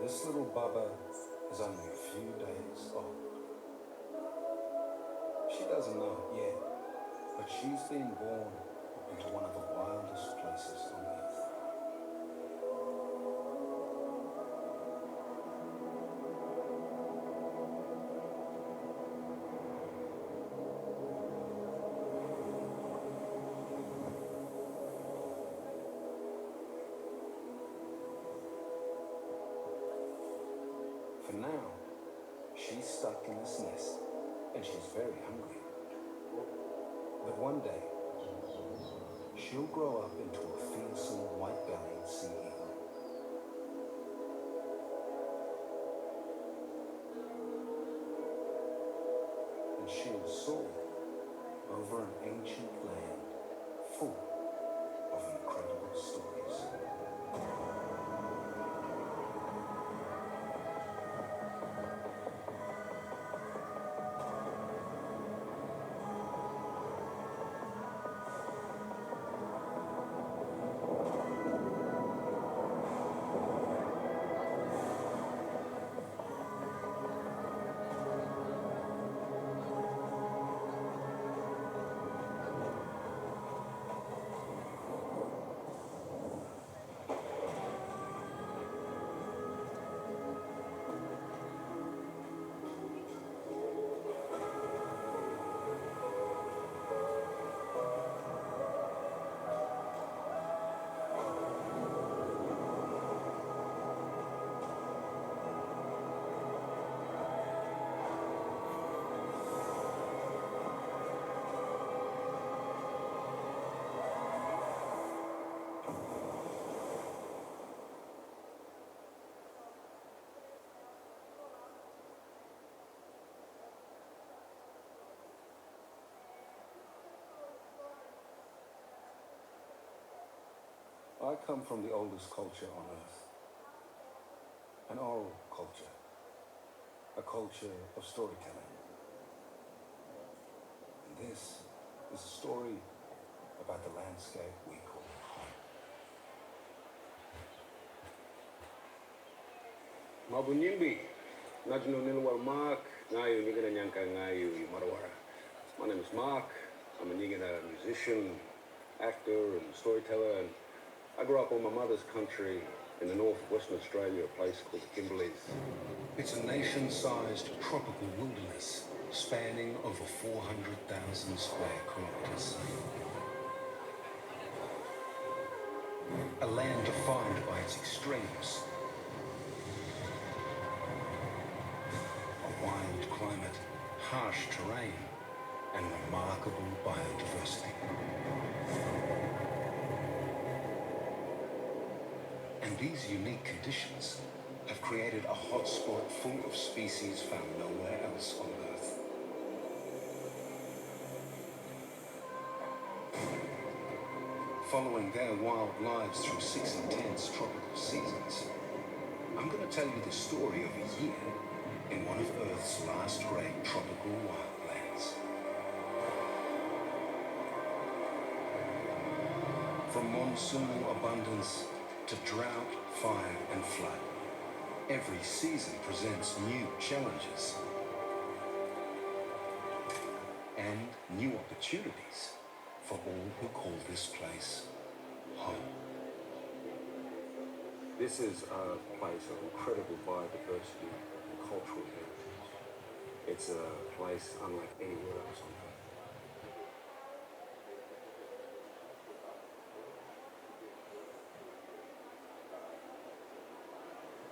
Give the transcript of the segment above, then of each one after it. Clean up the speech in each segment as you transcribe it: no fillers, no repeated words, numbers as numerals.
This little bubba is only a few days old. She doesn't know it yet, but she's been born into one of the wildest places on earth. For now, she's stuck in this nest, and she's very hungry. But one day, she'll grow up into a fearsome white-bellied sea eagle. And she'll soar over an ancient land full of incredible stories. I come from the oldest culture on earth, an oral culture, a culture of storytelling. And this is a story about the landscape we call home. Mabunyimbi, Najnunilwa Mark, Ngayu Nigana Nyanka Ngayu Martuwarra. My name is Mark. I'm a Nigana musician, actor, and storyteller. And I grew up on my mother's country in the north of Western Australia, a place called the Kimberleys. It's a nation-sized tropical wilderness spanning over 400,000 square kilometers. A land defined by its extremes. A wild climate, harsh terrain, and remarkable biodiversity. And these unique conditions have created a hotspot full of species found nowhere else on Earth. Following their wild lives through 6 intense tropical seasons, I'm going to tell you the story of a year in one of Earth's last great tropical wildlands. From monsoonal abundance to drought, fire, and flood, every season presents new challenges and new opportunities for all who call this place home. This is a place of incredible biodiversity and cultural heritage. It's a place unlike anywhere else on Earth.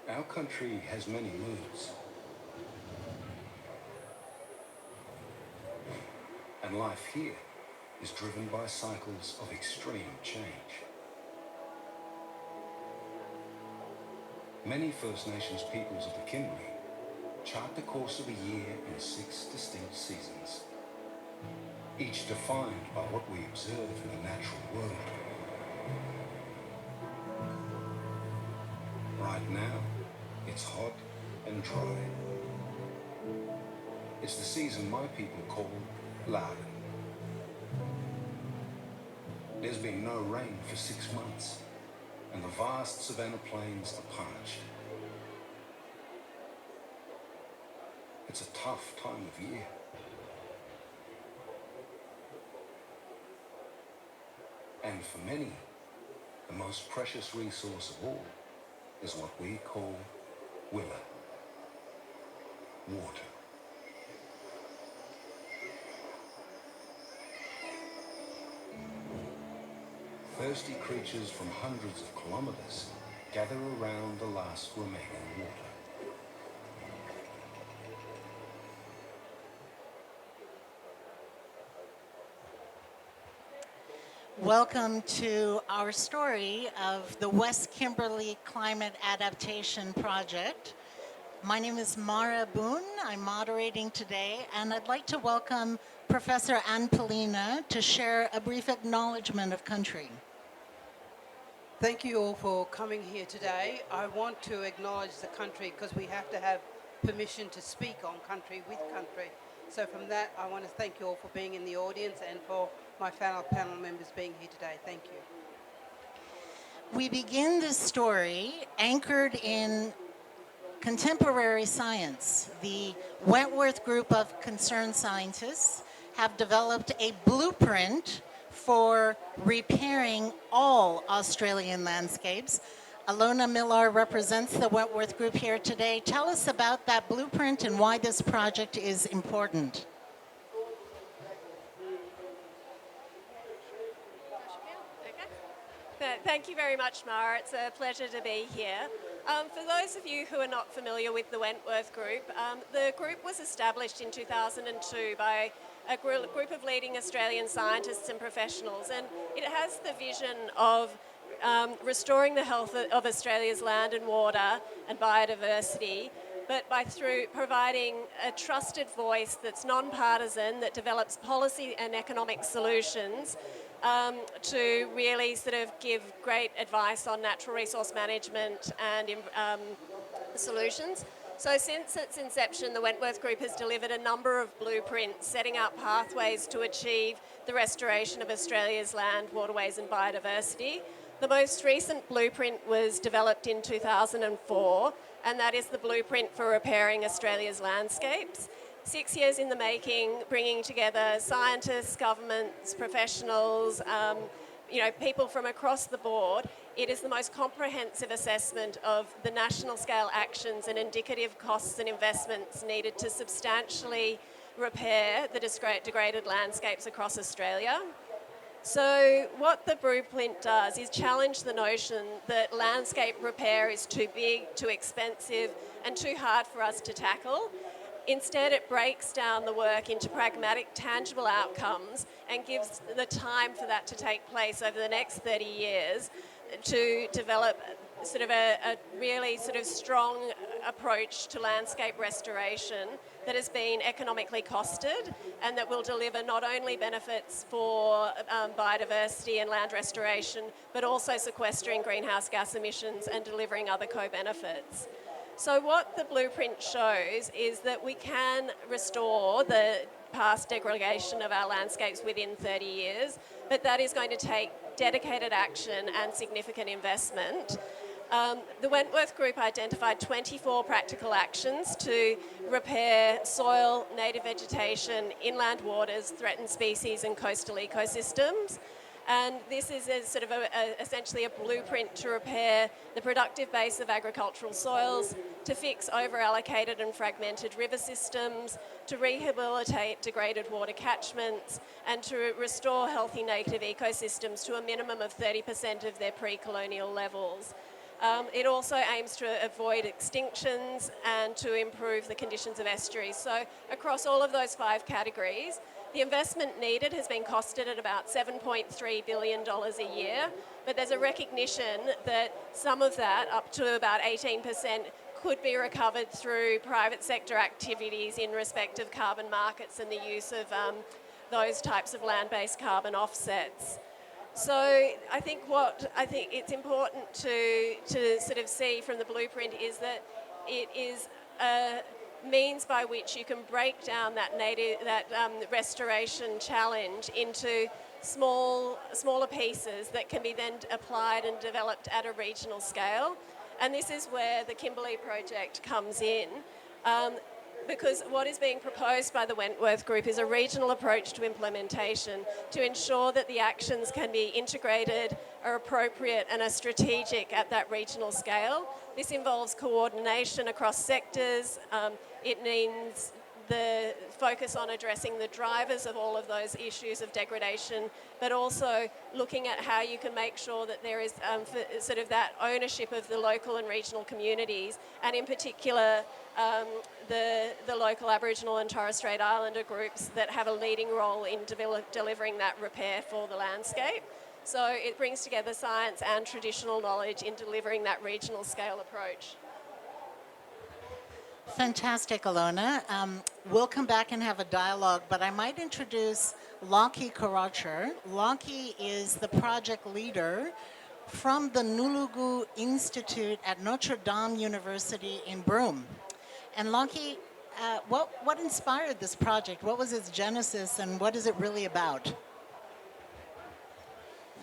Our country has many moods, and life here is driven by cycles of extreme change. Many First Nations peoples of the Kimberley chart the course of a year in 6 distinct seasons, each defined by what we observe in the natural world. Right now, it's hot and dry. It's the season my people call Laden. There's been no rain for 6 months, and the vast savanna plains are parched. It's a tough time of year. And for many, the most precious resource of all is what we call willa, water. Thirsty creatures from hundreds of kilometers gather around the last remaining water. Welcome to our story of the West Kimberley Climate Adaptation Project. My name is Mara Boone. I'm moderating today, and I'd like to welcome Professor Ann Polina to share a brief acknowledgement of country. Thank you all for coming here today. I want to acknowledge the country because we have to have permission to speak on country with country. So from that, I want to thank you all for being in the audience and for my fellow panel members being here today. Thank you. We begin this story anchored in contemporary science. The Wentworth Group of concerned scientists have developed a blueprint for repairing all Australian landscapes. Alona Millar represents the Wentworth Group here today. Tell us about that blueprint and why this project is important. Thank you very much, Mara. It's a pleasure to be here. For those of you who are not familiar with the Wentworth Group, the group was established in 2002 by a group of leading Australian scientists and professionals, and it has the vision of restoring the health of Australia's land and water and biodiversity, but through providing a trusted voice that's non-partisan, that develops policy and economic solutions to really sort of give great advice on natural resource management and solutions. So since its inception, the Wentworth Group has delivered a number of blueprints setting out pathways to achieve the restoration of Australia's land, waterways and biodiversity. The most recent blueprint was developed in 2004, and that is the blueprint for repairing Australia's landscapes. 6 years in the making, bringing together scientists, governments, professionals, people from across the board. It is the most comprehensive assessment of the national scale actions and indicative costs and investments needed to substantially repair the degraded landscapes across Australia. So what the blueprint does is challenge the notion that landscape repair is too big, too expensive, and too hard for us to tackle. Instead, it breaks down the work into pragmatic, tangible outcomes and gives the time for that to take place over the next 30 years to develop sort of a really sort of strong approach to landscape restoration that has been economically costed and that will deliver not only benefits for biodiversity and land restoration, but also sequestering greenhouse gas emissions and delivering other co-benefits. So what the blueprint shows is that we can restore the past degradation of our landscapes within 30 years, but that is going to take dedicated action and significant investment. The Wentworth Group identified 24 practical actions to repair soil, native vegetation, inland waters, threatened species and coastal ecosystems. And this is essentially a blueprint to repair the productive base of agricultural soils, to fix over-allocated and fragmented river systems, to rehabilitate degraded water catchments, and to restore healthy native ecosystems to a minimum of 30% of their pre-colonial levels. It also aims to avoid extinctions and to improve the conditions of estuaries. So across all of those 5 categories, the investment needed has been costed at about $7.3 billion a year, but there's a recognition that some of that, up to about 18%, could be recovered through private sector activities in respect of carbon markets and the use of those types of land-based carbon offsets. So I think it's important to sort of see from the blueprint is that it is a means by which you can break down that restoration challenge into smaller pieces that can be then applied and developed at a regional scale. And this is where the Kimberley project comes in. because what is being proposed by the Wentworth Group is a regional approach to implementation to ensure that the actions can be integrated, are appropriate and are strategic at that regional scale. This involves coordination across sectors. It means the focus on addressing the drivers of all of those issues of degradation, but also looking at how you can make sure that there is sort of that ownership of the local and regional communities, and in particular the local Aboriginal and Torres Strait Islander groups that have a leading role in delivering that repair for the landscape. So it brings together science and traditional knowledge in delivering that regional scale approach. Fantastic, Alona. We'll come back and have a dialogue, but I might introduce Lockie Karacher. Lockie is the project leader from the Nulungu Institute at Notre Dame University in Broome. And Lockie, what inspired this project? What was its genesis, and what is it really about?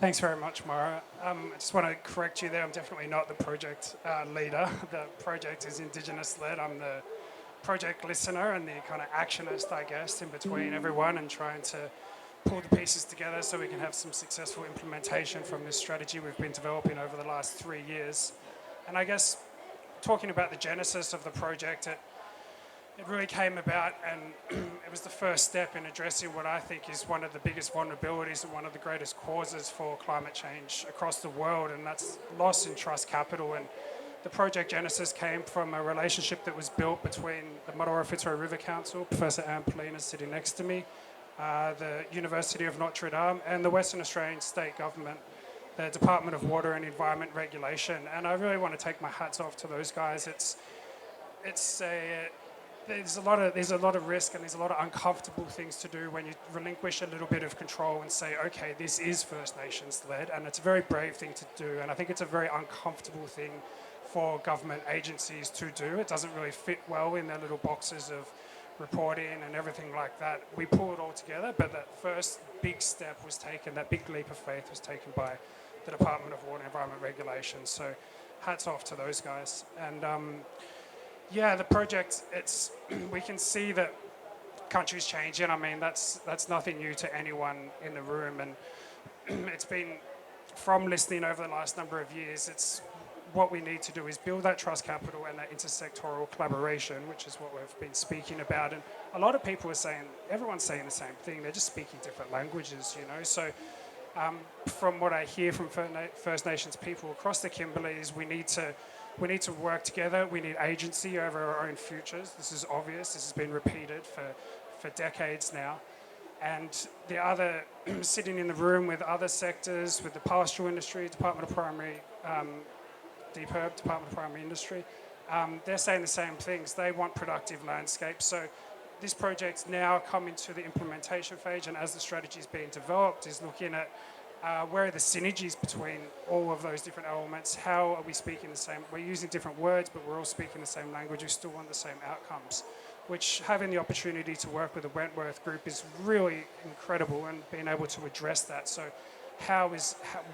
Thanks very much, Mara. I just want to correct you there. I'm definitely not the project leader. The project is Indigenous-led. I'm the project listener and the kind of actionist, I guess, in between everyone, and trying to pull the pieces together so we can have some successful implementation from this strategy we've been developing over the last 3 years. And I guess talking about the genesis of the project, it really came about, and it was the first step in addressing what I think is one of the biggest vulnerabilities and one of the greatest causes for climate change across the world, and that's loss in trust capital. And the project genesis came from a relationship that was built between the Martuwarra Fitzroy River Council, Professor Anne Polina sitting next to me, the University of Notre Dame, and the Western Australian State Government, the Department of Water and Environment Regulation. And I really want to take my hats off to those guys. There's a lot of risk, and there's a lot of uncomfortable things to do when you relinquish a little bit of control and say, okay, this is First Nations led, and it's a very brave thing to do, and I think it's a very uncomfortable thing for government agencies to do. It doesn't really fit well in their little boxes of reporting and everything like that. We pull it all together, but that first big step was taken, that big leap of faith was taken by the Department of Water and Environment Regulation. So hats off to those guys. And yeah, the project, we can see that country's changing. I mean, that's nothing new to anyone in the room. And it's been, from listening over the last number of years, it's what we need to do is build that trust capital and that intersectoral collaboration, which is what we've been speaking about. And a lot of people are saying, everyone's saying the same thing. They're just speaking different languages, you know. So from what I hear from First Nations people across the Kimberleys, we need to work together. We need agency over our own futures. This is obvious. This has been repeated for decades now. And the other, sitting in the room with other sectors, with the pastoral industry, Department of Primary, DPIRB, Department of Primary Industry, they're saying the same things. They want productive landscapes. So this project's now coming to the implementation phase, and as the strategy is being developed, is looking at where are the synergies between all of those different elements? How are we speaking the same? We're using different words, but we're all speaking the same language. We still want the same outcomes, which having the opportunity to work with the Wentworth Group is really incredible, and being able to address that. So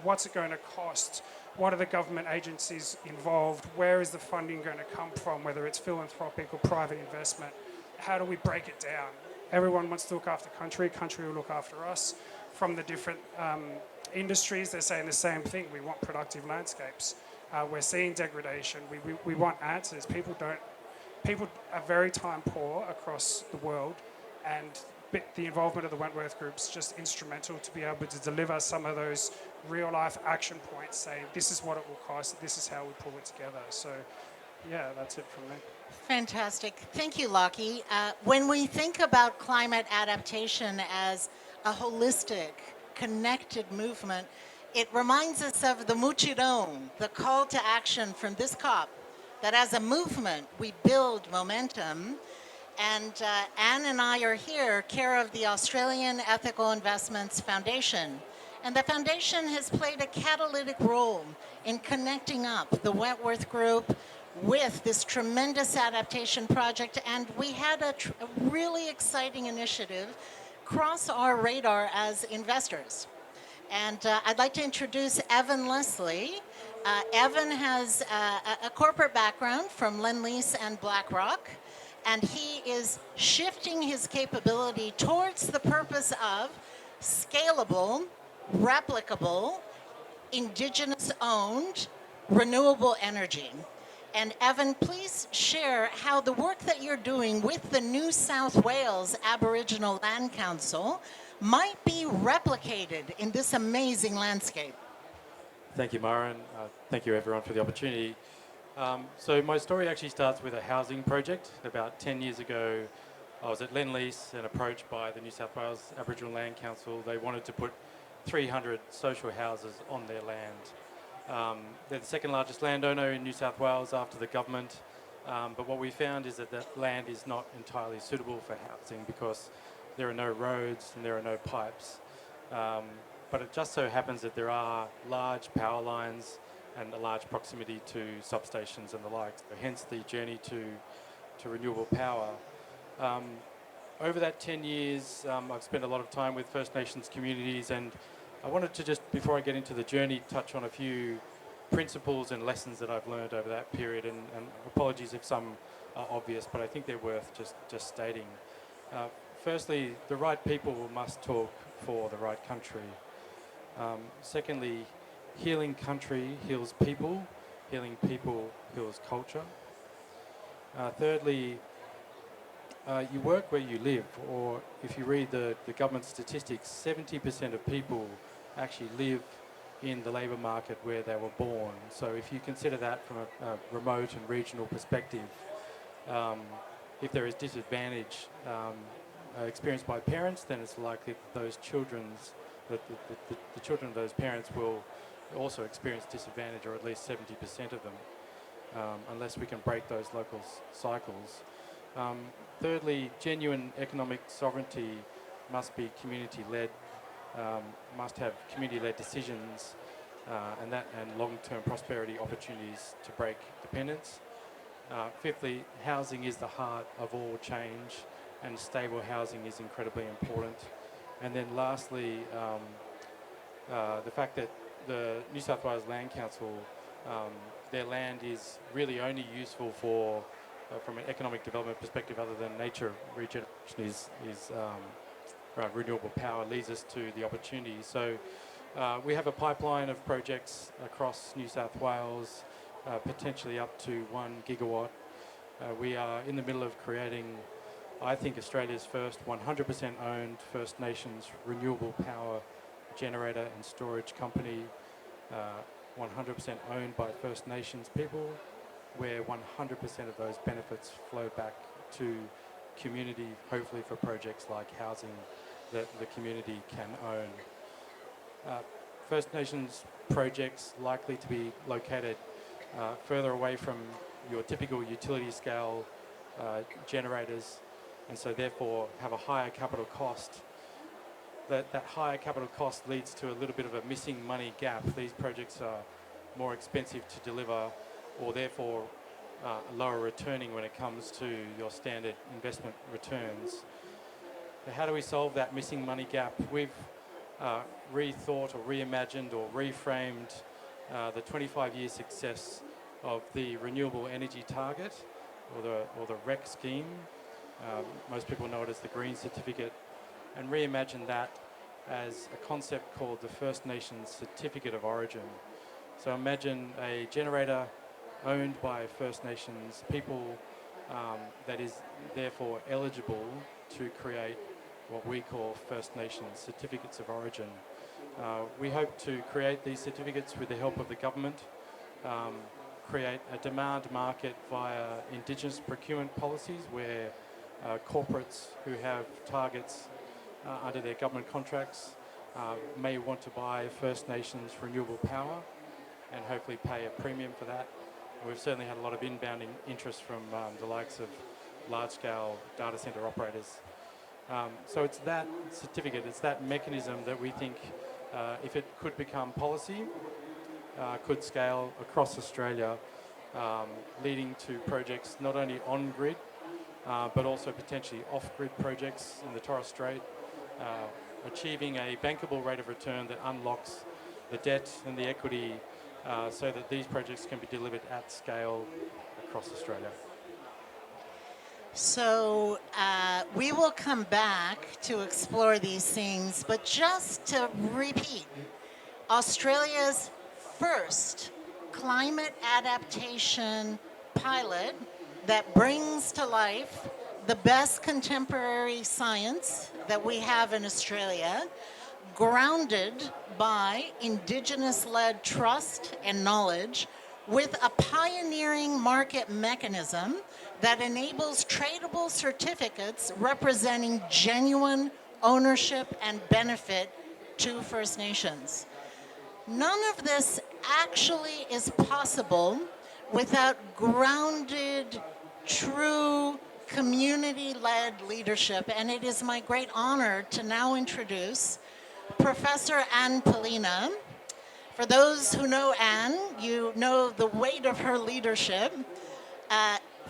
what's it going to cost? What are the government agencies involved? Where is the funding going to come from, whether it's philanthropic or private investment? How do we break it down? Everyone wants to look after country. Country will look after us. From the different industries, they're saying the same thing. We want productive landscapes. We're seeing degradation. We want answers. People are very time poor across the world, and the involvement of the Wentworth Group is just instrumental to be able to deliver some of those real-life action points, saying this is what it will cost, this is how we pull it together. So, yeah, that's it from me. Fantastic. Thank you, Lockie. When we think about climate adaptation as a holistic, connected movement, it reminds us of the Muchirong, the call to action from this COP, that as a movement, we build momentum. And Anne and I are here, care of the Australian Ethical Investments Foundation. And the foundation has played a catalytic role in connecting up the Wentworth Group with this tremendous adaptation project. And we had a really exciting initiative cross our radar as investors. And I'd like to introduce Evan Leslie. Evan has a corporate background from Lendlease and BlackRock. and he is shifting his capability towards the purpose of scalable, replicable, Indigenous owned, renewable energy. And Evan, please share how the work that you're doing with the New South Wales Aboriginal Land Council might be replicated in this amazing landscape. Thank you, Mara, and thank you everyone for the opportunity. So my story actually starts with a housing project. About 10 years ago, I was at Lend-Lease and approached by the New South Wales Aboriginal Land Council. They wanted to put 300 social houses on their land. They're the second largest landowner in New South Wales after the government, but what we found is that that land is not entirely suitable for housing because there are no roads and there are no pipes. But it just so happens that there are large power lines and a large proximity to substations and the like. So hence the journey to renewable power. Over that 10 years, I've spent a lot of time with First Nations communities, and I wanted to just, before I get into the journey, touch on a few principles and lessons that I've learned over that period, and apologies if some are obvious, but I think they're worth just stating. Firstly, the right people must talk for the right country. Secondly, healing country heals people, healing people heals culture. Thirdly, you work where you live, or if you read the government statistics, 70% of people actually live in the labour market where they were born. So if you consider that from a remote and regional perspective, if there is disadvantage experienced by parents, then it's likely that those children's the children of those parents will also experience disadvantage, or at least 70% of them, unless we can break those local cycles. Thirdly, genuine economic sovereignty must be community-led, must have community-led decisions, and long-term prosperity opportunities to break dependence. Fifthly, housing is the heart of all change, and stable housing is incredibly important. And then lastly, the fact that the New South Wales Land Council, their land is really only useful for, from an economic development perspective, other than nature regeneration is renewable power, leads us to the opportunity. So we have a pipeline of projects across New South Wales, potentially up to 1 gigawatt. We are in the middle of creating, I think, Australia's first 100% owned First Nations renewable power generator and storage company, 100% owned by First Nations people, where 100% of those benefits flow back to community, hopefully for projects like housing that the community can own. First Nations projects likely to be located further away from your typical utility scale generators, and so therefore have a higher capital cost. That higher capital cost leads to a little bit of a missing money gap. These projects are more expensive to deliver, or therefore lower returning when it comes to your standard investment returns. So how do we solve that missing money gap? We've rethought or reimagined or reframed the 25-year success of the renewable energy target, or the REC scheme. Most people know it as the Green Certificate, and reimagine that as a concept called the First Nations Certificate of Origin. So imagine a generator owned by First Nations people that is therefore eligible to create what we call First Nations Certificates of Origin. We hope to create these certificates with the help of the government, create a demand market via Indigenous procurement policies where corporates who have targets under their government contracts may want to buy First Nations renewable power and hopefully pay a premium for that. We've certainly had a lot of inbound interest from the likes of large-scale data centre operators. So it's that certificate, it's that mechanism that we think, if it could become policy, could scale across Australia, leading to projects not only on-grid, but also potentially off-grid projects in the Torres Strait, achieving a bankable rate of return that unlocks the debt and the equity so that these projects can be delivered at scale across Australia. So we will come back to explore these things, but just to repeat, Australia's first climate adaptation pilot that brings to life the best contemporary science that we have in Australia, grounded by Indigenous-led trust and knowledge, with a pioneering market mechanism that enables tradable certificates representing genuine ownership and benefit to First Nations. None of this actually is possible without grounded, true, community-led leadership. And it is my great honor to now introduce Professor Anne Polina. For those who know Anne, you know the weight of her leadership.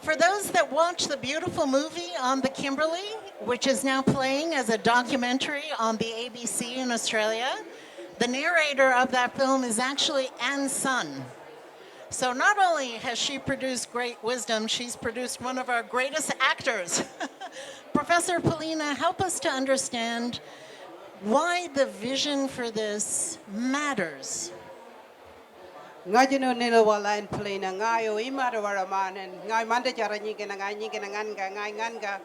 For those that watch the beautiful movie on the Kimberley, which is now playing as a documentary on the ABC in Australia, the narrator of that film is actually Anne's son. So not only has she produced great wisdom, she's produced one of our greatest actors. Professor Polina, help us to understand why the vision for this matters. Ngajino nilo walain plena ngayo Martuwarra manen ngai manda jara nyingena ngai nganga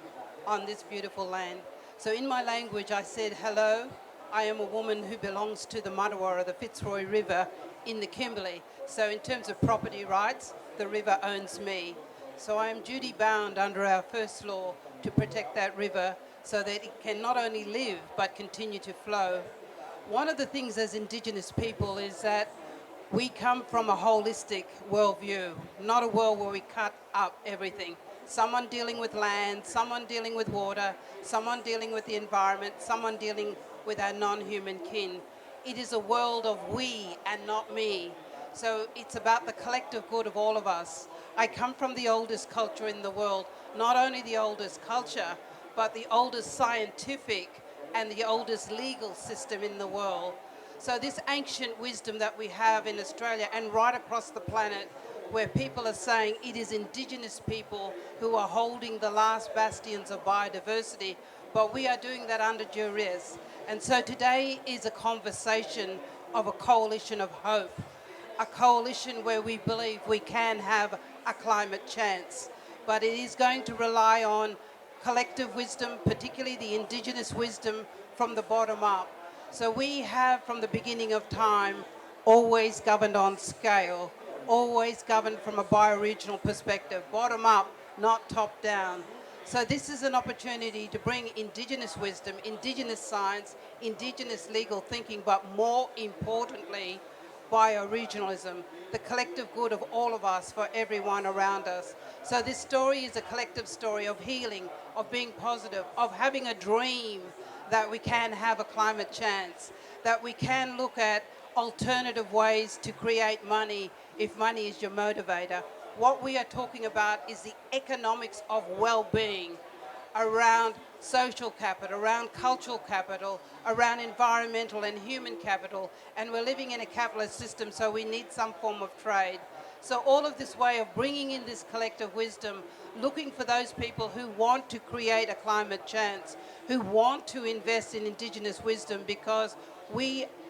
on this beautiful land. So in my language I said, hello, I am a woman who belongs to the Martuwarra, the Fitzroy River in the Kimberley. So in terms of property rights, the river owns me. So I am duty bound under our first law to protect that river so that it can not only live but continue to flow. One of the things as Indigenous people is that we come from a holistic worldview, not a world where we cut up everything. Someone dealing with land, someone dealing with water, someone dealing with the environment, someone dealing with our non-human kin. It is a world of we and not me. So it's about the collective good of all of us. I come from the oldest culture in the world, not only the oldest culture, but the oldest scientific and the oldest legal system in the world. So this ancient wisdom that we have in Australia and right across the planet, where people are saying it is Indigenous people who are holding the last bastions of biodiversity, but we are doing that under duress. And so today is a conversation of a coalition of hope, a coalition where we believe we can have a climate chance. But it is going to rely on collective wisdom, particularly the Indigenous wisdom from the bottom up. So we have, from the beginning of time, always governed on scale, always governed from a bioregional perspective, bottom up, not top down. So this is an opportunity to bring Indigenous wisdom, Indigenous science, Indigenous legal thinking, but more importantly, bioregionalism, the collective good of all of us for everyone around us. So this story is a collective story of healing, of being positive, of having a dream that we can have a climate chance, that we can look at alternative ways to create money if money is your motivator. What we are talking about is the economics of well-being around social capital, around cultural capital, around environmental and human capital, and we're living in a capitalist system, so we need some form of trade. So all of this way of bringing in this collective wisdom, looking for those people who want to create a climate chance, who want to invest in Indigenous wisdom, because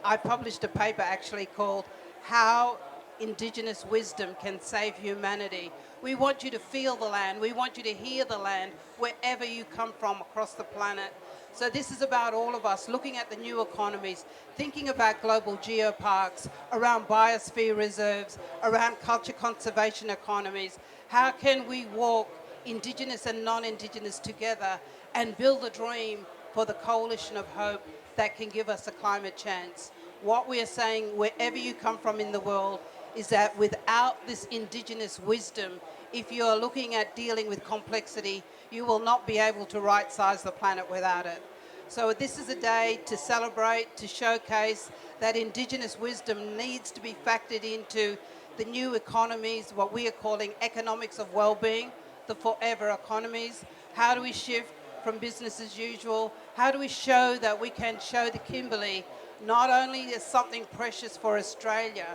I published a paper actually called How Indigenous Wisdom Can Save Humanity. We want you to feel the land, we want you to hear the land wherever you come from across the planet. So this is about all of us looking at the new economies, thinking about global geoparks, around biosphere reserves, around culture conservation economies. How can we walk Indigenous and non-Indigenous together and build a dream for the coalition of hope that can give us a climate chance? What we are saying, wherever you come from in the world, is that without this Indigenous wisdom, if you are looking at dealing with complexity, you will not be able to right-size the planet without it. So this is a day to celebrate, to showcase that Indigenous wisdom needs to be factored into the new economies, what we are calling economics of well-being, the forever economies. How do we shift from business as usual? How do we show that we can show the Kimberley not only as something precious for Australia,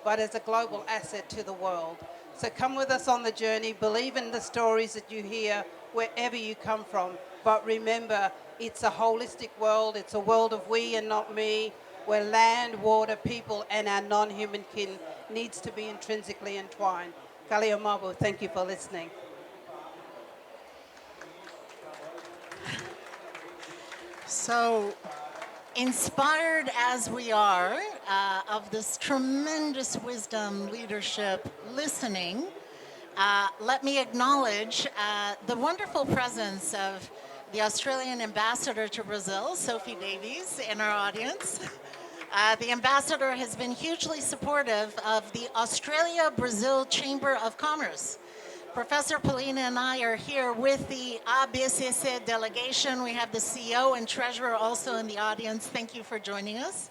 but as a global asset to the world? So come with us on the journey. Believe in the stories that you hear wherever you come from. But remember, it's a holistic world. It's a world of we and not me, where land, water, people, and our non-human kin needs to be intrinsically entwined. Kaleo Mabu, thank you for listening. So, inspired as we are of this tremendous wisdom, leadership, listening, let me acknowledge the wonderful presence of the Australian ambassador to Brazil, Sophie Davies, in our audience. The ambassador has been hugely supportive of the Australia-Brazil Chamber of Commerce. Professor Paulina and I are here with the ABCC delegation. We have the CEO and treasurer also in the audience. Thank you for joining us.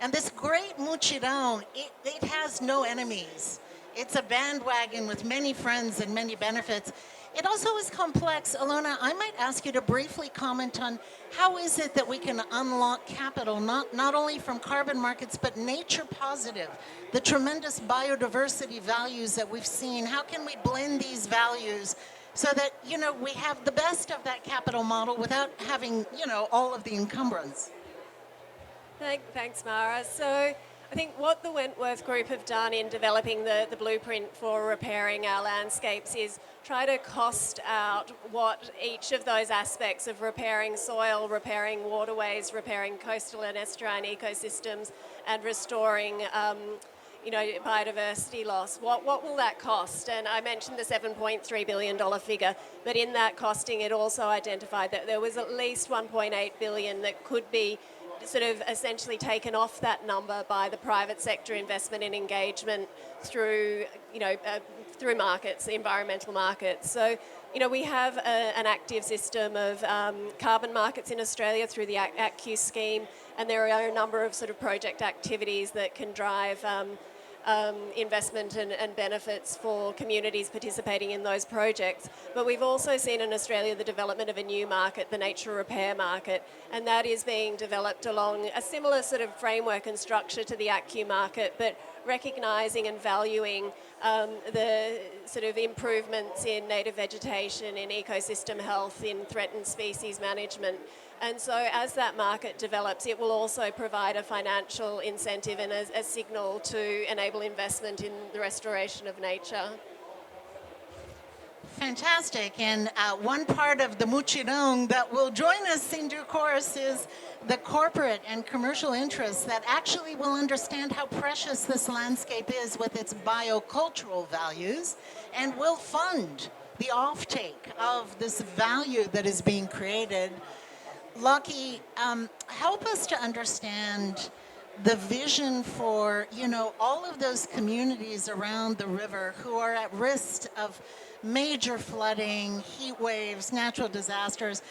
And this great mutirão, it has no enemies. It's a bandwagon with many friends and many benefits. It also is complex. Alona, I might ask you to briefly comment on how is it that we can unlock capital, not only from carbon markets, but nature positive, the tremendous biodiversity values that we've seen. How can we blend these values so that, you know, we have the best of that capital model without having, you know, all of the encumbrance? Thanks, Mara. So I think what the Wentworth Group have done in developing the blueprint for repairing our landscapes is try to cost out what each of those aspects of repairing soil, repairing waterways, repairing coastal and estuarine ecosystems, and restoring biodiversity loss. What will that cost? And I mentioned the $7.3 billion figure, but in that costing it also identified that there was at least $1.8 billion that could be sort of essentially taken off that number by the private sector investment and engagement through, through markets, the environmental markets. So, we have an active system of carbon markets in Australia through the ACCU scheme, and there are a number of sort of project activities that can drive investment and benefits for communities participating in those projects. But we've also seen in Australia the development of a new market, the nature repair market, and that is being developed along a similar sort of framework and structure to the ACCU market, but recognising and valuing the sort of improvements in native vegetation, in ecosystem health, in threatened species management. And so as that market develops, it will also provide a financial incentive and a signal to enable investment in the restoration of nature. Fantastic. And one part of the mutirão that will join us in due course is the corporate and commercial interests that actually will understand how precious this landscape is with its biocultural values and will fund the offtake of this value that is being created. Lucky, help us to understand the vision for, all of those communities around the river who are at risk of major flooding, heat waves, natural disasters.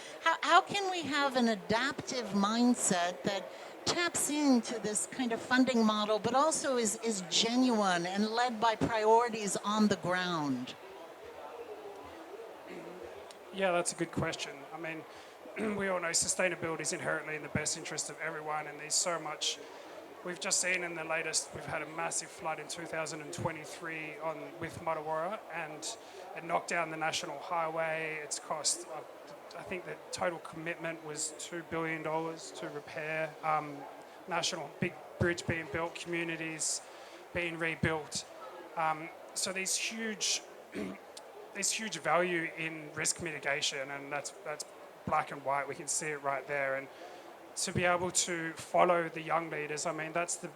How can we have an adaptive mindset that taps into this kind of funding model, but also is genuine and led by priorities on the ground? Yeah, that's a good question. I mean, we all know sustainability is inherently in the best interest of everyone, and there's so much. We've just seen in the latest, we've had a massive flood in 2023 with Martuwarra, and it knocked down the national highway. It's cost, I think the total commitment was $2 billion to repair, national big bridge being built, communities being rebuilt. So there's huge value in risk mitigation, and that's black and white. We can see it right there, and to be able to follow the young leaders, I mean, that's been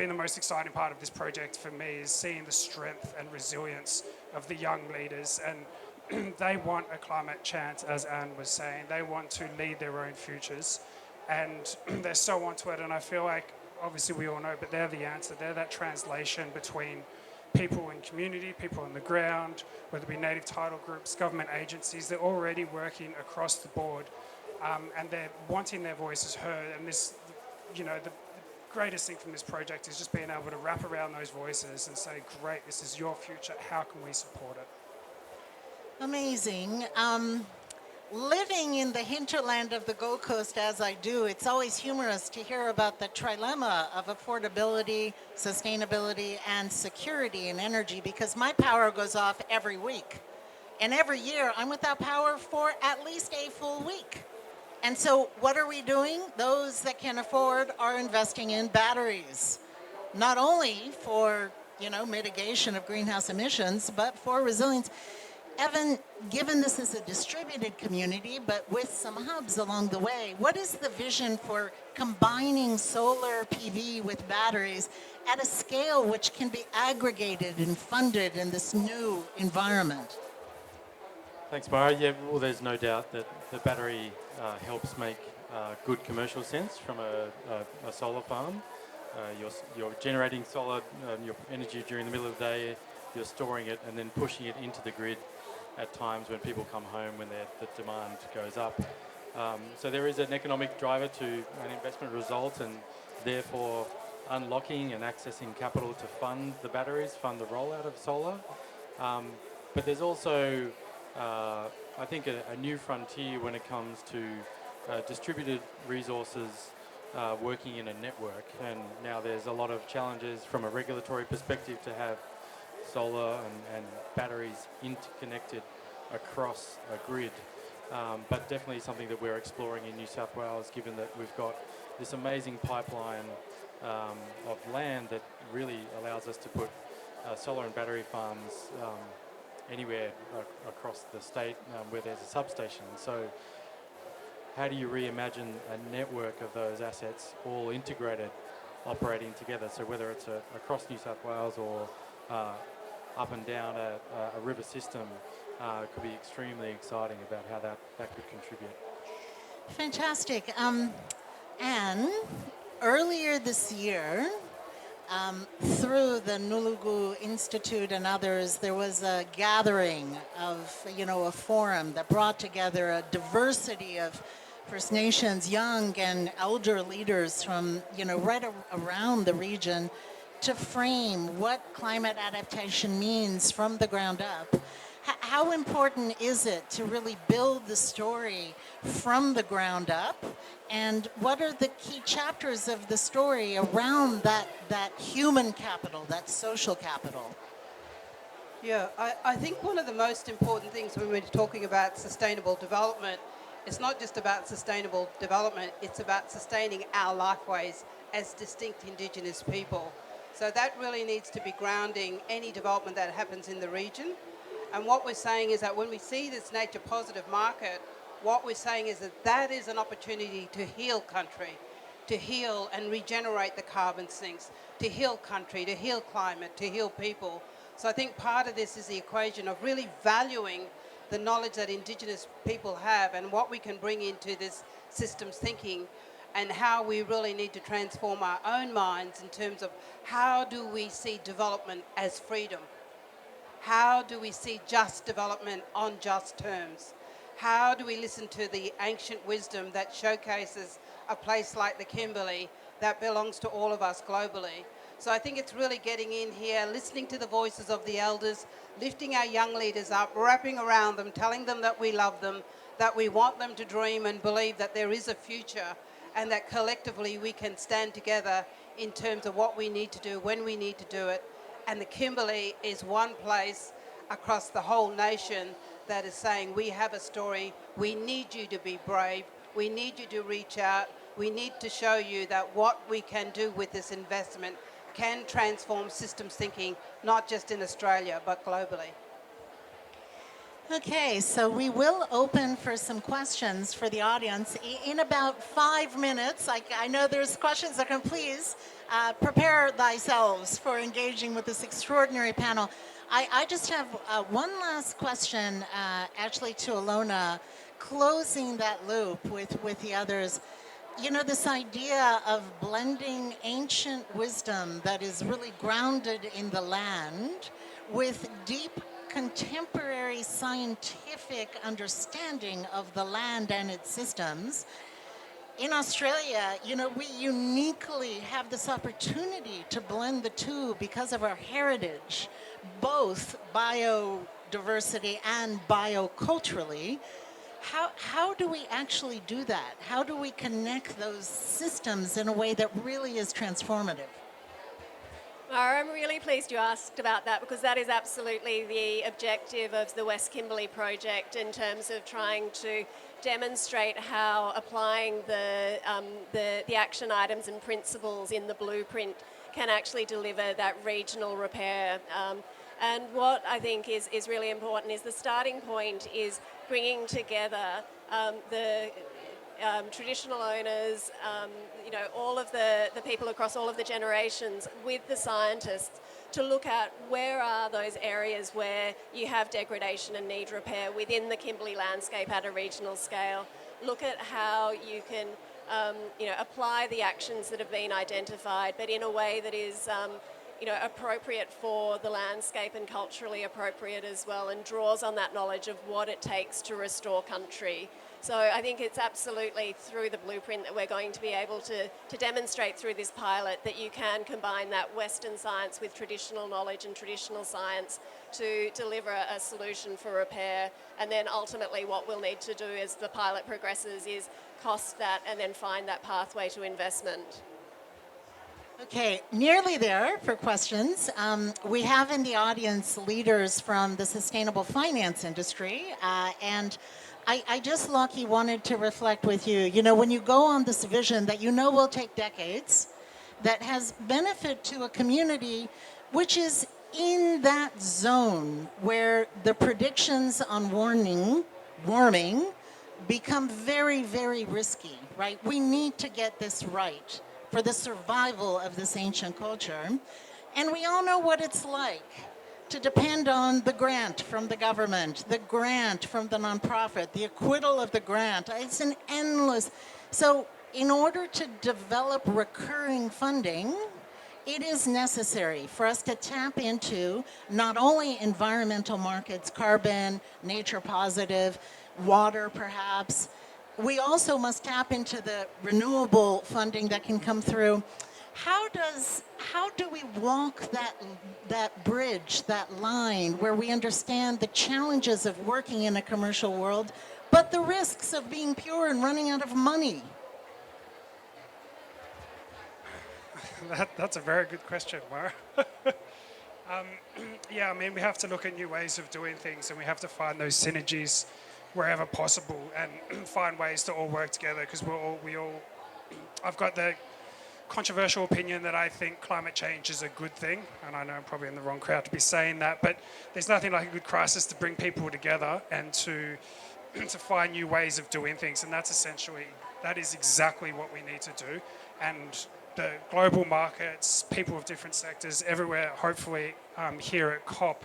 the most exciting part of this project for me, is seeing the strength and resilience of the young leaders. And they want a climate chance, as Anne was saying. They want to lead their own futures, and they're so onto it. And I feel like, obviously we all know, but they're the answer. They're that translation between people in community, people on the ground, whether it be native title groups, government agencies. They're already working across the board, and they're wanting their voices heard. And this, the greatest thing from this project is just being able to wrap around those voices and say, great, this is your future, how can we support it? Amazing. living in the hinterland of the Gold Coast as I do, it's always humorous to hear about the trilemma of affordability, sustainability, and security in energy, because my power goes off every week. And every year I'm without power for at least a full week. And so what are we doing? Those that can afford are investing in batteries, not only for, mitigation of greenhouse emissions, but for resilience. Evan, given this is a distributed community, but with some hubs along the way, what is the vision for combining solar PV with batteries at a scale which can be aggregated and funded in this new environment? Thanks, Mara. Yeah, well, there's no doubt that the battery helps make good commercial sense from a solar farm. You're generating solar your energy during the middle of the day, you're storing it and then pushing it into the grid at times when people come home, when the demand goes up. So there is an economic driver to an investment result, and therefore unlocking and accessing capital to fund the batteries, fund the rollout of solar. But there's also, I think, a new frontier when it comes to distributed resources working in a network. And now there's a lot of challenges from a regulatory perspective to have solar and batteries interconnected across a grid. But definitely something that we're exploring in New South Wales, given that we've got this amazing pipeline of land that really allows us to put solar and battery farms anywhere across the state where there's a substation. So how do you reimagine a network of those assets all integrated, operating together? So whether it's across New South Wales or up and down a river system, could be extremely exciting about how that could contribute. Fantastic. Anne, earlier this year, through the Nulungu Institute and others, there was a gathering of, a forum that brought together a diversity of First Nations, young and elder leaders from, right around the region to frame what climate adaptation means from the ground up. How important is it to really build the story from the ground up? And what are the key chapters of the story around that human capital, that social capital? Yeah, I think one of the most important things when we're talking about sustainable development, it's not just about sustainable development, it's about sustaining our lifeways as distinct Indigenous people. So that really needs to be grounding any development that happens in the region. And what we're saying is that when we see this nature positive market, what we're saying is that is an opportunity to heal country, to heal and regenerate the carbon sinks, to heal country, to heal climate, to heal people. So I think part of this is the equation of really valuing the knowledge that Indigenous people have and what we can bring into this systems thinking, and how we really need to transform our own minds in terms of how do we see development as freedom? How do we see just development on just terms? How do we listen to the ancient wisdom that showcases a place like the Kimberley that belongs to all of us globally? So I think it's really getting in here, listening to the voices of the elders, lifting our young leaders up, wrapping around them, telling them that we love them, that we want them to dream and believe that there is a future, and that collectively we can stand together in terms of what we need to do, when we need to do it. And the Kimberley is one place across the whole nation that is saying we have a story, we need you to be brave, we need you to reach out, we need to show you that what we can do with this investment can transform systems thinking, not just in Australia, but globally. Okay, so we will open for some questions for the audience in about 5 minutes. I know there's questions that can please prepare thyselves for engaging with this extraordinary panel. I just have one last question, actually, to Alona, closing that loop with the others. This idea of blending ancient wisdom that is really grounded in the land with deep contemporary scientific understanding of the land and its systems. In Australia, we uniquely have this opportunity to blend the two because of our heritage, both biodiversity and bioculturally. How do we actually do that? How do we connect those systems in a way that really is transformative? I'm really pleased you asked about that because that is absolutely the objective of the West Kimberley project in terms of trying to demonstrate how applying the action items and principles in the blueprint can actually deliver that regional repair. And what I think is really important is the starting point is bringing together the traditional owners, all of the people across all of the generations with the scientists to look at where are those areas where you have degradation and need repair within the Kimberley landscape at a regional scale. Look at how you can apply the actions that have been identified, but in a way that is appropriate for the landscape and culturally appropriate as well, and draws on that knowledge of what it takes to restore country. So I think it's absolutely through the blueprint that we're going to be able to demonstrate through this pilot that you can combine that Western science with traditional knowledge and traditional science to deliver a solution for repair. And then ultimately what we'll need to do as the pilot progresses is cost that and then find that pathway to investment. Okay, nearly there for questions. We have in the audience leaders from the sustainable finance industry, and I just, Lockie, wanted to reflect with you. You know, when you go on this vision that you know will take decades, that has benefit to a community which is in that zone where the predictions on warming become very, very risky, right? We need to get this right for the survival of this ancient culture. And we all know what it's like to depend on the grant from the government, the grant from the nonprofit, the acquittal of the grant. It's an endless. So in order to develop recurring funding, it is necessary for us to tap into not only environmental markets, carbon, nature positive, water perhaps. We also must tap into the renewable funding that can come through. How do we walk that bridge, that line, where we understand the challenges of working in a commercial world, but the risks of being pure and running out of money? That's a very good question, Mara. Yeah, I mean, we have to look at new ways of doing things, and we have to find those synergies wherever possible and find ways to all work together, because I've got the controversial opinion that I think climate change is a good thing, and I know I'm probably in the wrong crowd to be saying that, but there's nothing like a good crisis to bring people together and to find new ways of doing things, and that is exactly what we need to do. And the global markets, people of different sectors everywhere, hopefully here at COP,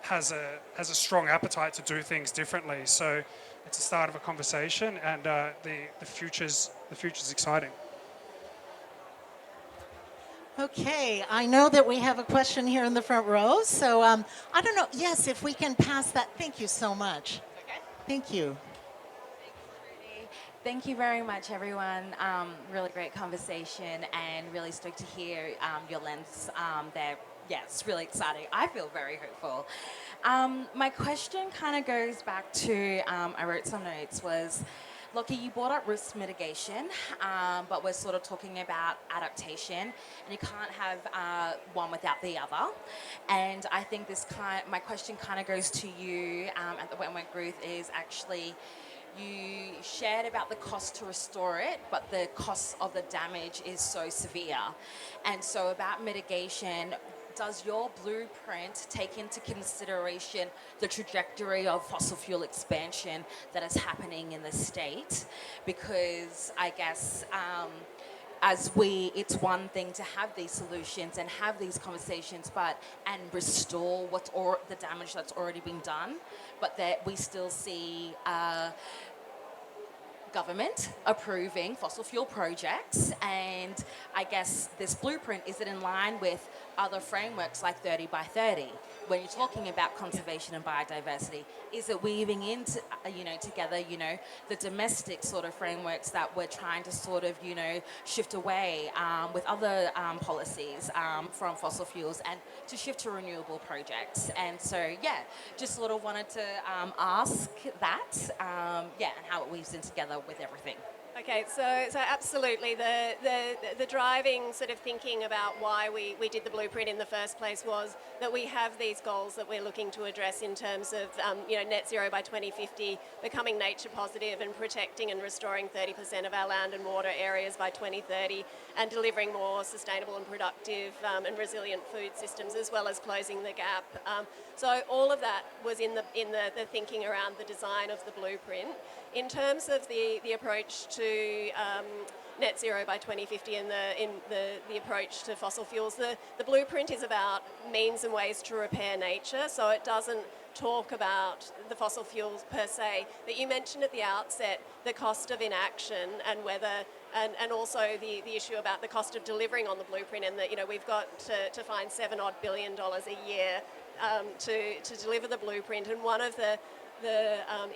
has a strong appetite to do things differently. So it's the start of a conversation, and the future's exciting. Okay, I know that we have a question here in the front row, so I don't know. Yes, if we can pass that. Thank you so much. Okay. Thank you. Thank you very much, everyone. Really great conversation, and really stoked to hear your lens there. Yeah, it's really exciting. I feel very hopeful. My question kind of goes back to, I wrote some notes, was, Lockie, you brought up risk mitigation, but we're sort of talking about adaptation, and you can't have one without the other. And I think my question kind of goes to you at the Wentworth Group is actually, you shared about the cost to restore it, but the cost of the damage is so severe. And so about mitigation, does your blueprint take into consideration the trajectory of fossil fuel expansion that is happening in the state? Because I guess it's one thing to have these solutions and have these conversations, and restore the damage that's already been done, but that we still see government approving fossil fuel projects. And I guess this blueprint, is it in line with other frameworks like 30 by 30? when you're talking about conservation and biodiversity, is it weaving into, together, the domestic sort of frameworks that we're trying to sort of, shift away with other policies from fossil fuels and to shift to renewable projects. And so, yeah, just sort of wanted to ask that, and how it weaves in together with everything. Okay, so absolutely, the driving sort of thinking about why we did the blueprint in the first place was that we have these goals that we're looking to address in terms of net zero by 2050, becoming nature positive and protecting and restoring 30% of our land and water areas by 2030, and delivering more sustainable and productive and resilient food systems, as well as closing the gap. So all of that was in the thinking around the design of the blueprint. In terms of the approach to net zero by 2050 and the approach to fossil fuels, the blueprint is about means and ways to repair nature, so it doesn't talk about the fossil fuels per se. But you mentioned at the outset the cost of inaction and whether, and also the issue about the cost of delivering on the blueprint, and that we've got to find $7 billion a year to deliver the blueprint. And one of the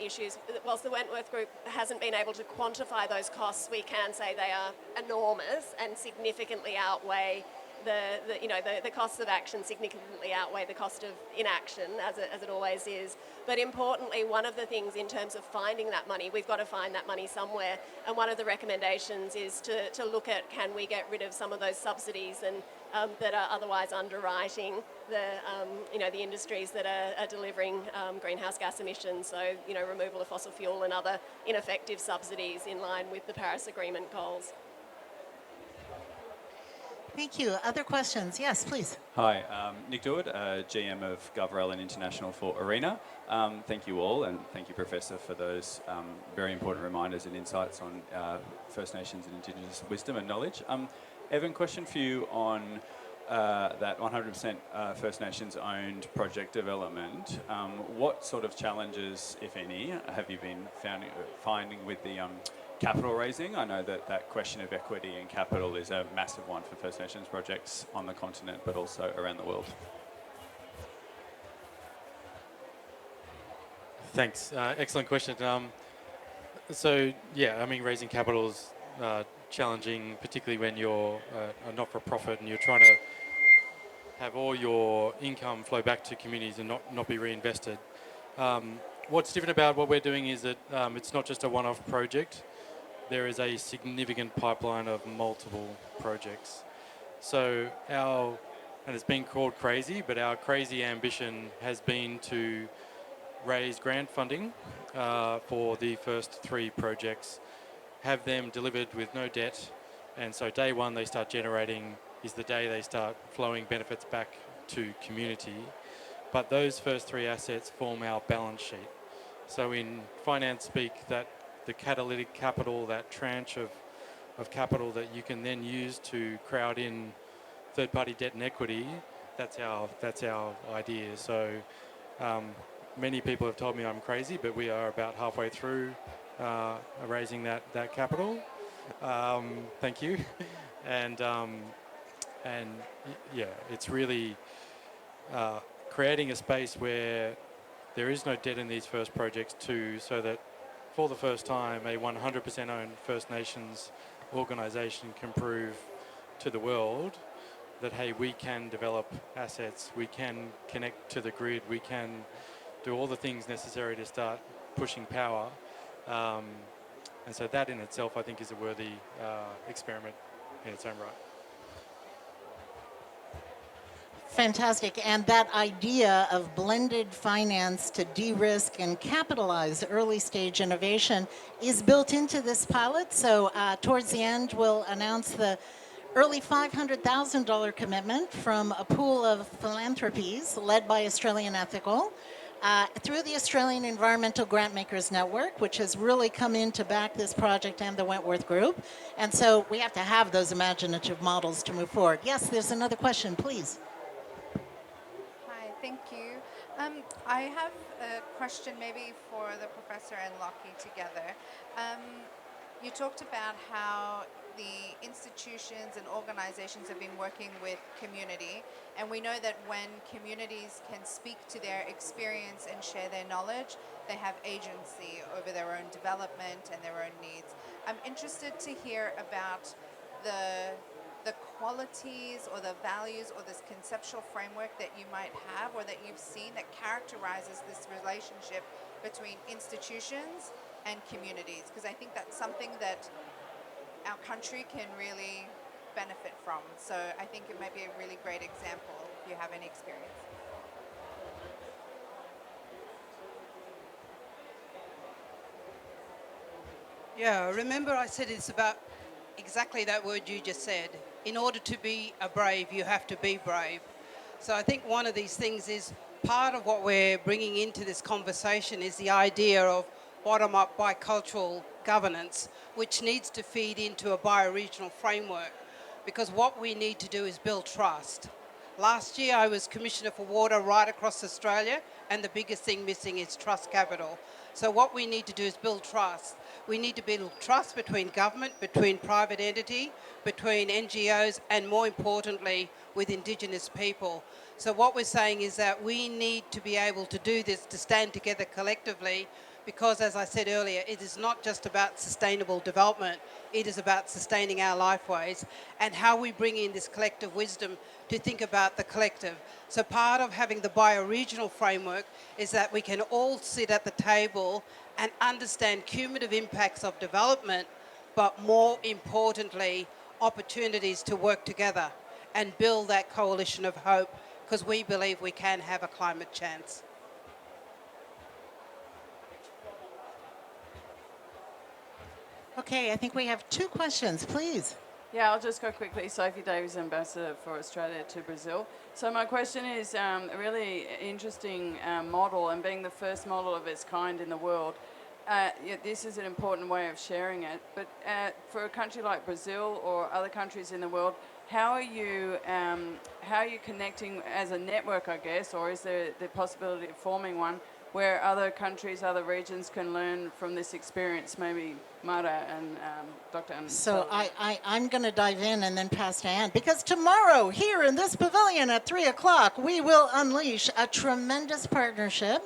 issues, whilst the Wentworth Group hasn't been able to quantify those costs, we can say they are enormous and significantly outweigh the costs of action, significantly outweigh the cost of inaction, as it always is. But importantly, one of the things in terms of finding that money, we've got to find that money somewhere, and one of the recommendations is to look at, can we get rid of some of those subsidies and that are otherwise underwriting the industries that are delivering greenhouse gas emissions, so removal of fossil fuel and other ineffective subsidies in line with the Paris Agreement goals. Thank you. Other questions? Yes, please. Hi, Nick Deward, GM of GovRel and International for ARENA. Thank you all, and thank you, Professor, for those very important reminders and insights on First Nations and Indigenous wisdom and knowledge. Evan, question for you on that 100% First Nations owned project development. What sort of challenges, if any, have you been finding with the capital raising? I know that question of equity and capital is a massive one for First Nations projects on the continent, but also around the world. Thanks. Excellent question. So, yeah, I mean, raising capital is challenging, particularly when you're a not-for-profit and you're trying to have all your income flow back to communities and not be reinvested. What's different about what we're doing is that it's not just a one-off project. There is a significant pipeline of multiple projects. So and it's been called crazy, but our crazy ambition has been to raise grant funding for the first 3 projects, have them delivered with no debt, and so day one they start generating is the day they start flowing benefits back to community. But those first 3 assets form our balance sheet. So in finance speak, that the catalytic capital, that tranche of capital that you can then use to crowd in third-party debt and equity, that's our idea. So many people have told me I'm crazy, but we are about halfway through raising that capital. Thank you. And yeah, it's really creating a space where there is no debt in these first projects too, so that for the first time a 100% owned First Nations organisation can prove to the world that, hey, we can develop assets, we can connect to the grid, we can do all the things necessary to start pushing power. And so that in itself, I think, is a worthy experiment in its own right. Fantastic. And that idea of blended finance to de-risk and capitalize early stage innovation is built into this pilot. So towards the end, we'll announce the early $500,000 commitment from a pool of philanthropies led by Australian Ethical through the Australian Environmental Grantmakers Network, which has really come in to back this project and the Wentworth Group. And so we have to have those imaginative models to move forward. Yes, there's another question, please. Thank you. I have a question maybe for the professor and Lockie together. you talked about how the institutions and organizations have been working with community, and we know that when communities can speak to their experience and share their knowledge, they have agency over their own development and their own needs. I'm interested to hear about the qualities or the values or this conceptual framework that you might have or that you've seen that characterizes this relationship between institutions and communities, because I think that's something that our country can really benefit from. So I think it might be a really great example if you have any experience. Yeah, remember I said it's about exactly that word you just said. In order to be a brave, you have to be brave. So I think one of these things is part of what we're bringing into this conversation is the idea of bottom-up bicultural governance, which needs to feed into a bioregional framework, because what we need to do is build trust. Last year I was Commissioner for Water right across Australia, and the biggest thing missing is trust capital. So what we need to do is build trust. We need to build trust between government, between private entity, between NGOs, and more importantly, with Indigenous people. So what we're saying is that we need to be able to do this, to stand together collectively, because as I said earlier, it is not just about sustainable development, it is about sustaining our lifeways and how we bring in this collective wisdom to think about the collective. So part of having the bioregional framework is that we can all sit at the table and understand cumulative impacts of development, but more importantly, opportunities to work together and build that coalition of hope, because we believe we can have a climate chance. Okay, I think we have two questions, please. Yeah, I'll just go quickly. Sophie Davies, Ambassador for Australia to Brazil. So my question is a really interesting model, and being the first model of its kind in the world, this is an important way of sharing it. But for a country like Brazil or other countries in the world, how are you connecting as a network, I guess, or is there the possibility of forming one where other countries, other regions can learn from this experience, maybe Mara and Dr. Anne? So I'm going to dive in and then pass to Anne, because tomorrow here in this pavilion at 3 o'clock, we will unleash a tremendous partnership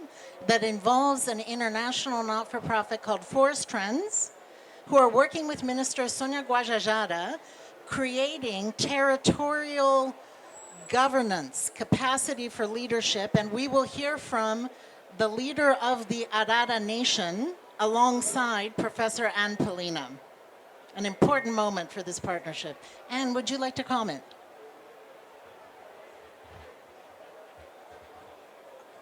that involves an international not-for-profit called Forest Trends, who are working with Minister Sonia Guajajara, creating territorial governance, capacity for leadership, and we will hear from the leader of the Arara Nation alongside Professor Anne Polina. An important moment for this partnership. Anne, would you like to comment?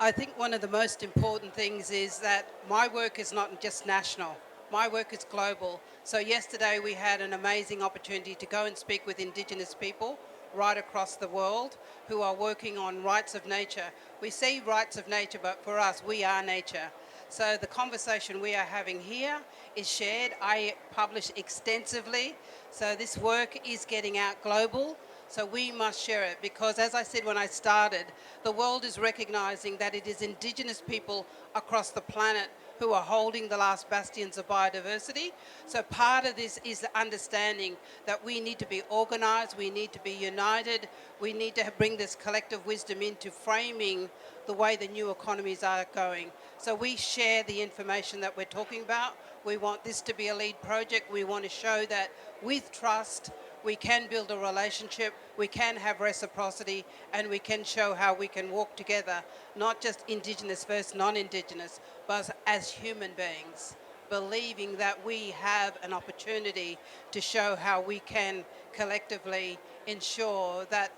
I think one of the most important things is that my work is not just national. My work is global. So yesterday we had an amazing opportunity to go and speak with Indigenous people right across the world who are working on rights of nature. We say rights of nature, but for us, we are nature. So the conversation we are having here is shared. I publish extensively. So this work is getting out global. So we must share it, because as I said when I started, the world is recognizing that it is Indigenous people across the planet who are holding the last bastions of biodiversity. So part of this is the understanding that we need to be organized, we need to be united, we need to bring this collective wisdom into framing the way the new economies are going. So we share the information that we're talking about. We want this to be a lead project. We want to show that with trust, we can build a relationship, we can have reciprocity, and we can show how we can walk together, not just Indigenous versus non-Indigenous, but as human beings, believing that we have an opportunity to show how we can collectively ensure that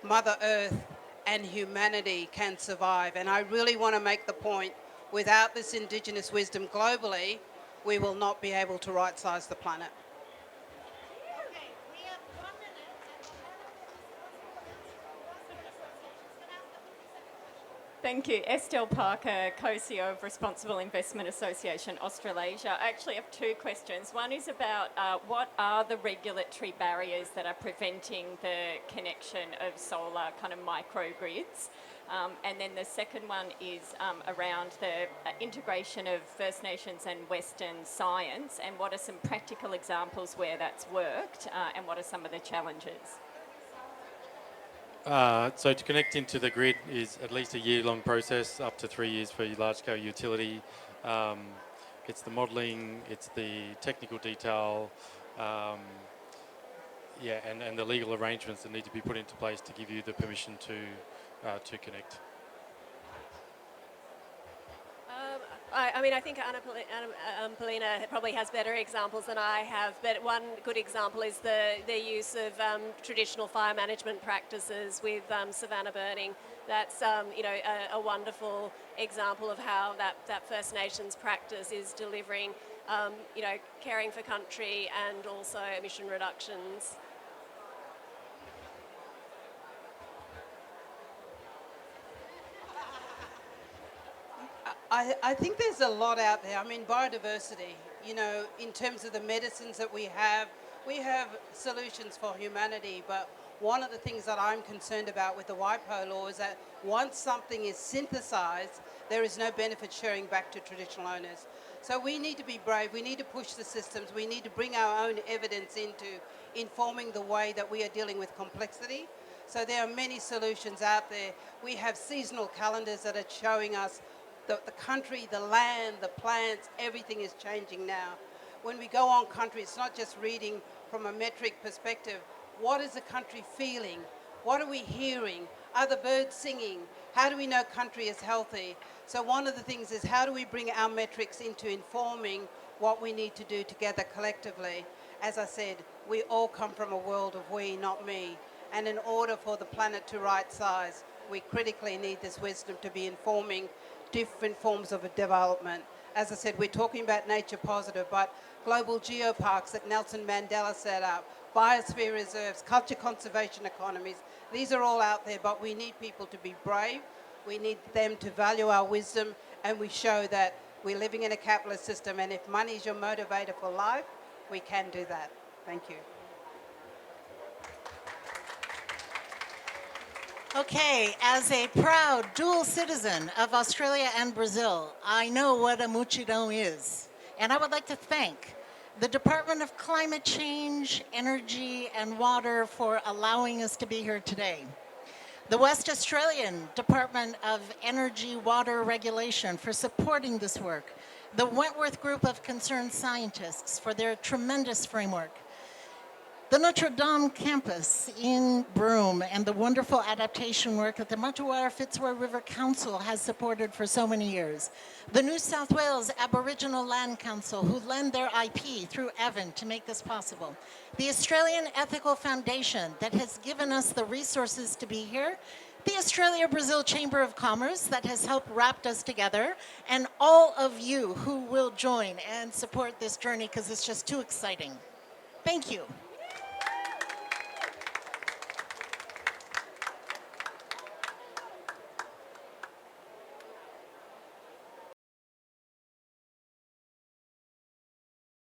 Mother Earth and humanity can survive. And I really want to make the point, without this Indigenous wisdom globally, we will not be able to right-size the planet. Thank you. Estelle Parker, co-CEO of Responsible Investment Association Australasia. I actually have two questions. One is about what are the regulatory barriers that are preventing the connection of solar kind of microgrids? And then the second one is around the integration of First Nations and Western science, and what are some practical examples where that's worked, and what are some of the challenges? So to connect into the grid is at least a year-long process, up to 3 years for your large-scale utility. It's the modelling, it's the technical detail, and the legal arrangements that need to be put into place to give you the permission to connect. I mean, I think Paulina probably has better examples than I have, but one good example is the use of traditional fire management practices with savanna burning. That's a wonderful example of how that First Nations practice is delivering, caring for country and also emission reductions. I think there's a lot out there. I mean, biodiversity, in terms of the medicines that we have solutions for humanity, but one of the things that I'm concerned about with the WIPO law is that once something is synthesized, there is no benefit sharing back to traditional owners. So we need to be brave, we need to push the systems, we need to bring our own evidence into informing the way that we are dealing with complexity. So there are many solutions out there. We have seasonal calendars that are showing us the country, the land, the plants, everything is changing now. When we go on country, it's not just reading from a metric perspective. What is the country feeling? What are we hearing? Are the birds singing? How do we know country is healthy? So one of the things is, how do we bring our metrics into informing what we need to do together collectively? As I said, we all come from a world of we, not me. And in order for the planet to right size, we critically need this wisdom to be informing different forms of development. As I said, we're talking about nature positive, but global geoparks that Nelson Mandela set up, biosphere reserves, culture conservation economies, these are all out there, but we need people to be brave. We need them to value our wisdom, and we show that we're living in a capitalist system, and if money is your motivator for life, we can do that. Thank you. Okay, as a proud dual citizen of Australia and Brazil, I know what a mutirão is. And I would like to thank the Department of Climate Change, Energy and Water for allowing us to be here today. The West Australian Department of Energy, Water Regulation for supporting this work. The Wentworth Group of Concerned Scientists for their tremendous framework. The Notre Dame campus in Broome and the wonderful adaptation work that the Martuwarra Fitzroy River Council has supported for so many years. The New South Wales Aboriginal Land Council, who lend their IP through Evan to make this possible. The Australian Ethical Foundation that has given us the resources to be here. The Australia-Brazil Chamber of Commerce that has helped wrap us together. And all of you who will join and support this journey because it's just too exciting. Thank you.